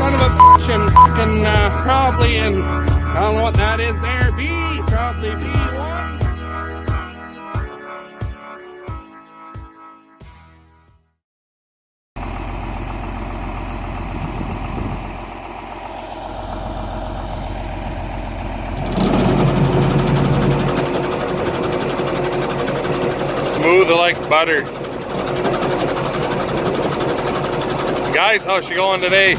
son of a bitch and fucking probably in, I don't know what that is there, B, probably B1. Smooth like butter. Guys, how's she going today?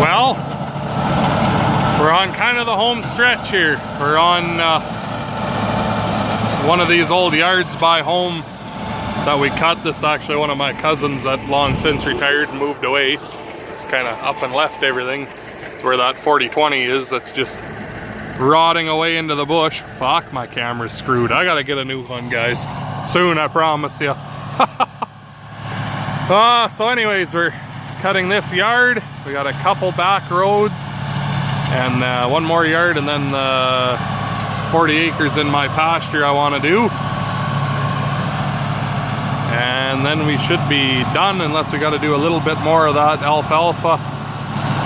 Well, we're on kind of the home stretch here. We're on one of these old yards by home that we cut. This is actually one of my cousins that long since retired and moved away. Just kind of up and left everything. It's where that 4020 is. That's just rotting away into the bush. Fuck, my camera's screwed. I gotta get a new one, guys. Soon, I promise you. So anyways, we're cutting this yard. We got a couple back roads and one more yard, and then 40 acres in my pasture I want to do. And then we should be done, unless we got to do a little bit more of that alfalfa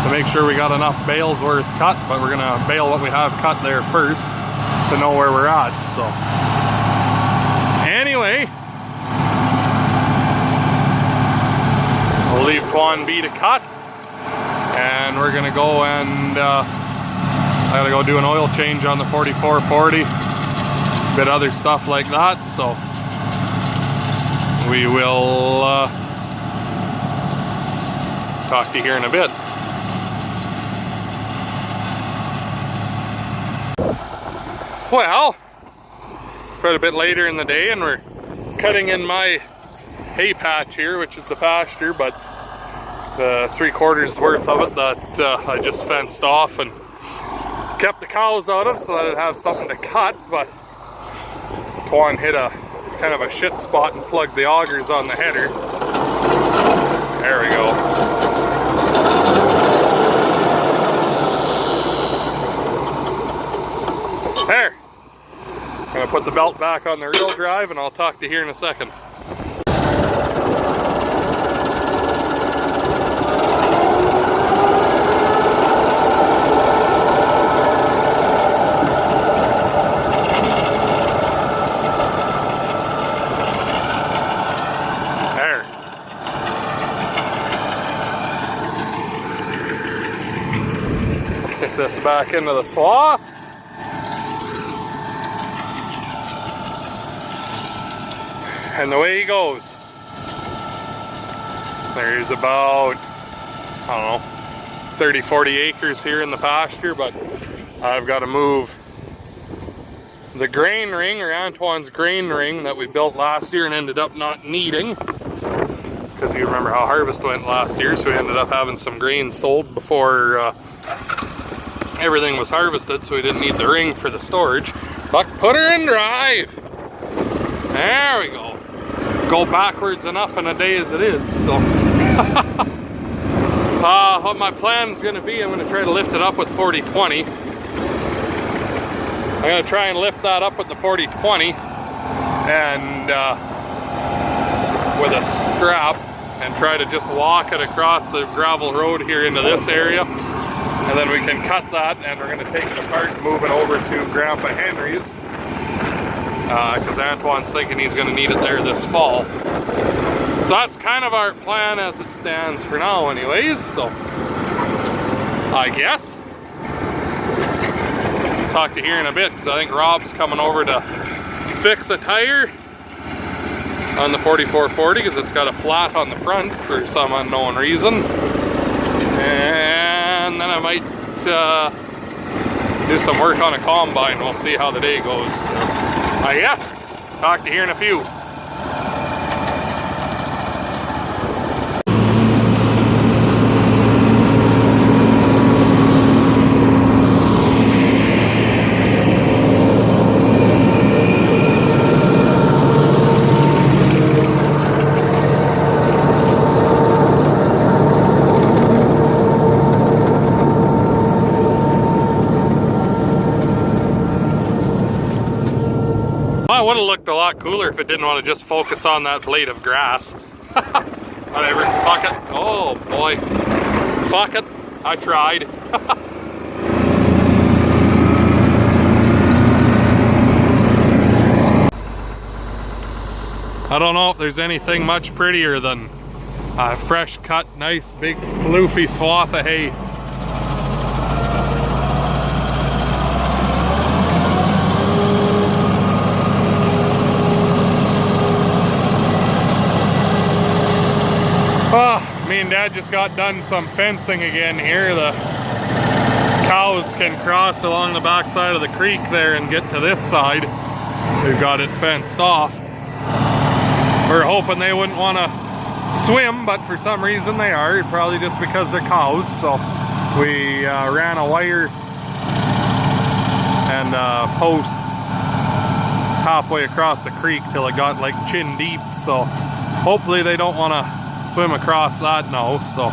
to make sure we got enough bales worth cut. But we're gonna bale what we have cut there first to know where we're at. So anyway, we'll leave Twan B to cut, and we're gonna go and I gotta go do an oil change on the 4440, bit other stuff like that. So we will talk to you here in a bit. Well, quite a bit later in the day, and we're cutting in my hay patch here, which is the pasture, but the 3/4 worth of it that I just fenced off and kept the cows out of so that I'd have something to cut. But Twan hit a kind of a shit spot and plugged the augers on the header. There we go. There. I'm gonna put the belt back on the real drive, and I'll talk to you here in a second. Kick this back into the swath. And away he goes. There's about, I don't know, 30-40 acres here in the pasture, but I've got to move the grain ring, or Antoine's grain ring that we built last year and ended up not needing, because you remember how harvest went last year, so we ended up having some grain sold before everything was harvested, so we didn't need the ring for the storage. But put her in drive. There we go. Go backwards enough in a day as it is. So what my plan is going to be, I'm going to try to lift it up with 4020. I'm going to try and lift that up with the 4020 and with a strap, and try to just walk it across the gravel road here into this area. And then we can cut that, and we're going to take it apart and move it over to Grandpa Henry's, because Antoine's thinking he's going to need it there this fall. So that's kind of our plan as it stands for now anyways. So I guess talk to you here in a bit, because I think Rob's coming over to fix a tire on the 4440, because it's got a flat on the front for some unknown reason. And then I might do some work on a combine. We'll see how the day goes. So, I guess talk to you here in a few. Well, it would have looked a lot cooler if it didn't want to just focus on that blade of grass. Whatever, fuck it. Oh boy. Fuck it. I tried. I don't know if there's anything much prettier than a fresh cut, nice big floofy swath of hay. Oh, me and Dad just got done some fencing again here. The cows can cross along the back side of the creek there and get to this side. We've got it fenced off. We're hoping they wouldn't want to swim, but for some reason they are, probably just because they're cows. So we ran a wire and a post halfway across the creek till it got like chin deep. So hopefully they don't want to swim across that now. So,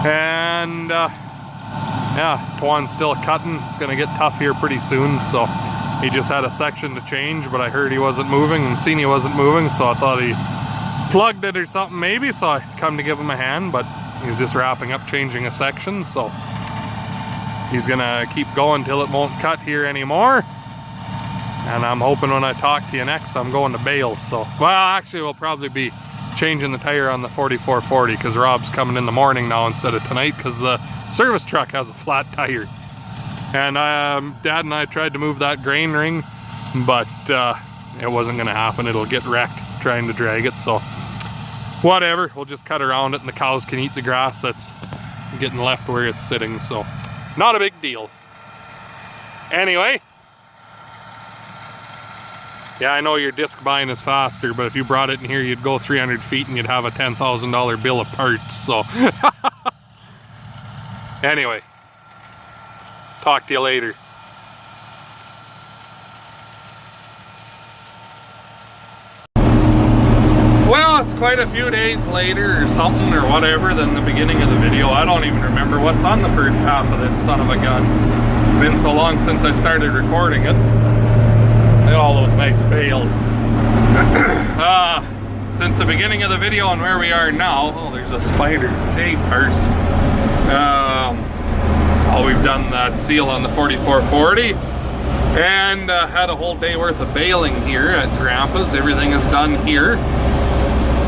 and yeah, Twan's still cutting. It's gonna get tough here pretty soon. So he just had a section to change, but I heard he wasn't moving and seen he wasn't moving, so I thought he plugged it or something maybe, so I come to give him a hand, but he was just wrapping up changing a section, so he's gonna keep going till it won't cut here anymore. And I'm hoping when I talk to you next, I'm going to bale. So, well, actually we'll probably be changing the tire on the 4440 because Rob's coming in the morning now instead of tonight because the service truck has a flat tire. And Dad and I tried to move that grain ring, but it wasn't gonna happen. It'll get wrecked trying to drag it, so whatever, we'll just cut around it and the cows can eat the grass that's getting left where it's sitting, so not a big deal. Anyway, yeah, I know your disc buying is faster, but if you brought it in here, you'd go 300 feet and you'd have a $10,000 bill of parts, so anyway. Talk to you later. Well, it's quite a few days later or something or whatever than the beginning of the video. I don't even remember what's on the first half of this son of a gun. It's been so long since I started recording it. Look at all those nice bales. Since the beginning of the video and where we are now, oh, there's a spider, J-purse. Oh, we've done that seal on the 4440 and had a whole day worth of baling here at Grandpa's. Everything is done here.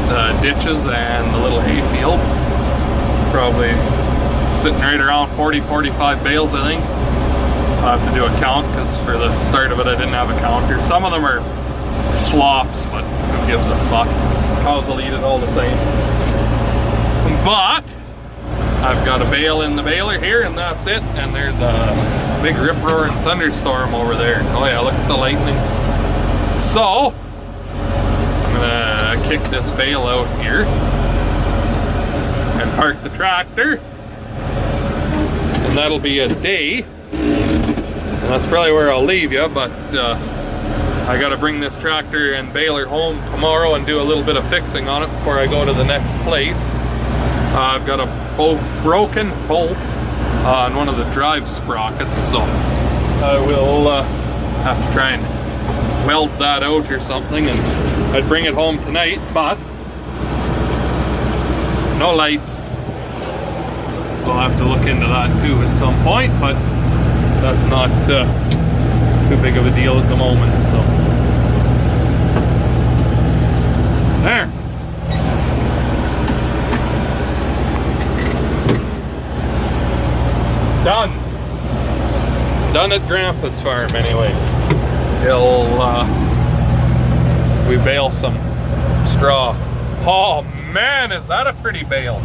The ditches and the little hay fields. Probably sitting right around 40-45 bales, I think. I'll have to do a count because for the start of it I didn't have a counter. Some of them are flops, but who gives a fuck? Cows will eat it all the same. But I've got a bale in the baler here and that's it. And there's a big rip-roaring thunderstorm over there. Oh yeah, look at the lightning. So I'm gonna kick this bale out here and park the tractor. And that'll be a day. And that's probably where I'll leave you, but I gotta bring this tractor and baler home tomorrow and do a little bit of fixing on it before I go to the next place. I've got a broken bolt on one of the drive sprockets, so I will have to try and weld that out or something, and I'd bring it home tonight, but no lights. We'll have to look into that too at some point, but that's not too big of a deal at the moment, so there. Done at Grandpa's farm anyway. He'll we bale some straw. Oh man, is that a pretty bale.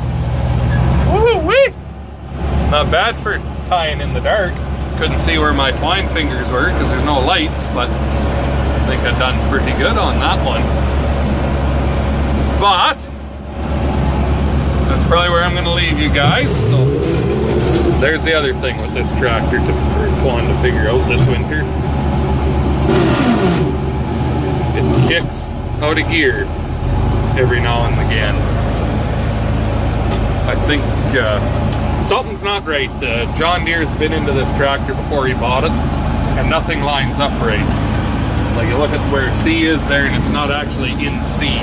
Woo-wee! Not bad for tying in the dark. Couldn't see where my twine fingers were because there's no lights, but I think I've done pretty good on that one. But that's probably where I'm going to leave you guys. So there's the other thing with this tractor for Twan to figure out this winter. It kicks out of gear every now and again. I think something's not right. John Deere's been into this tractor before he bought it, and nothing lines up right. Like you look at where C is there and it's not actually in C.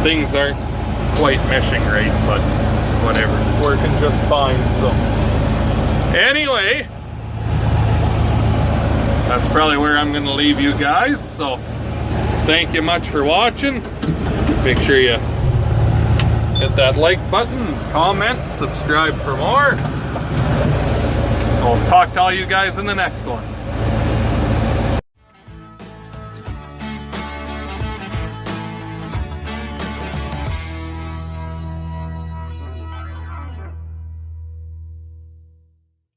Things aren't quite meshing right, but whatever. Working just fine, so. Anyway, that's probably where I'm gonna leave you guys, so thank you much for watching. Make sure you hit that like button, comment, subscribe for more. I'll talk to all you guys in the next one.